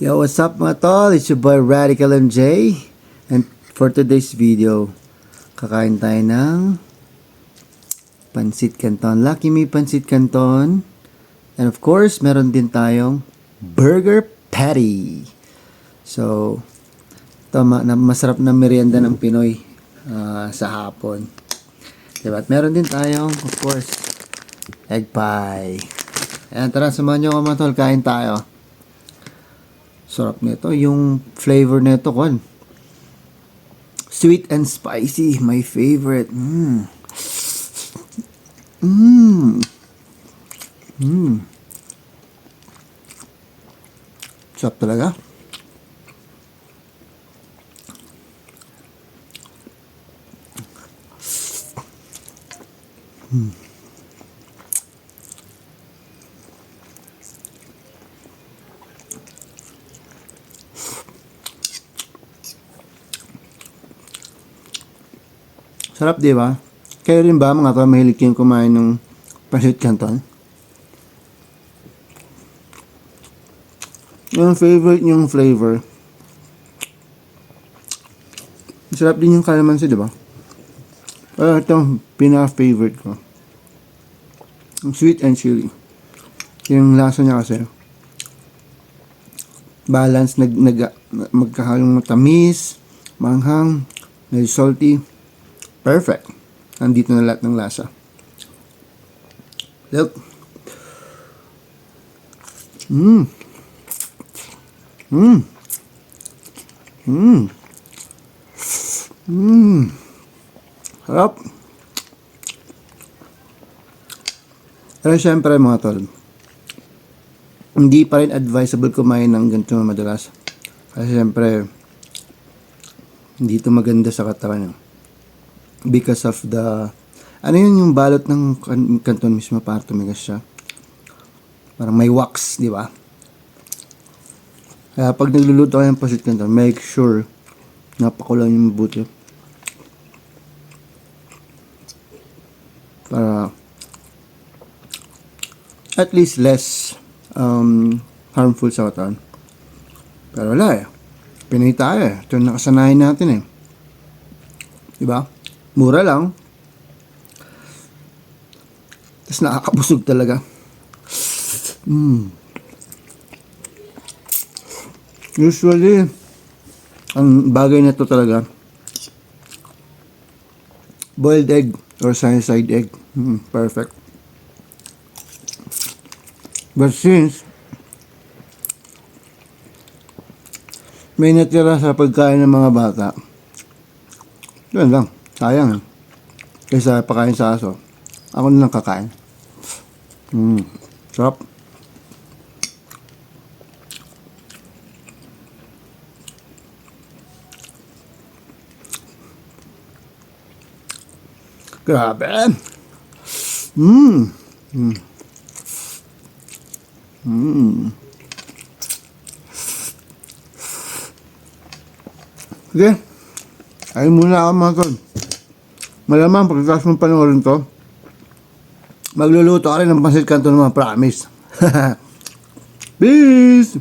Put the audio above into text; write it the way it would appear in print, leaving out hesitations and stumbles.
Yo, what's up mga tol? It's your boy Radical MJ. And for today's video, kakain tayo ng Pansit Canton. Lucky Me Pansit Canton. And of course, meron din tayong burger patty. So, ito, masarap na merienda ng Pinoy sa hapon. Diba? At meron din tayong, of course, egg pie. Ayan, tara, samahan nyo ako mga tol. Kain tayo. Sarap nito. Yung flavor nito, kon. Sweet and spicy. My favorite. Sarap talaga. Sarap, di ba? Kayo rin ba mga tao mahilig kayong kumain ng Pansit Canton? Yung favorite yung flavor. Sarap din yung kalamansi, di ba? Pero ito, pinaka-favorite ko. Yung sweet and chili. Yung lasa niya kasi balance, magkahalong matamis, manghang, medyo salty. Perfect. Nandito na lahat ng lasa. Look. Sarap. Pero syempre mga tol, hindi pa rin advisable kumain ng ganito madalas. Kasi syempre, hindi ito maganda sa katawan. Because of the, ano yun yung balot ng canton mismo, para tumigas siya. Parang may wax, di ba? Kaya pag nagluluto kayo ng Pansit Canton, make sure napakulan yung mabuti. Para at least less harmful sa katawan. Pero wala eh. Pinoy tayo eh. Ito yung nakasanayan natin eh. Diba? Mura lang. Tapos nakakabusog talaga. Usually, ang bagay na ito talaga, boiled egg or sunny-side egg. Perfect. But since may natira sa pagkain ng mga bata, yun lang. Sayang. Kaysa pakain sa aso, ako na lang kakain. Sarap. Grabe. Okay. Ayun muna ako mga tol. Malamang pagkatapos mong panoorin to, magluluto ka rin ng Pansit Canton, mga promise. Peace!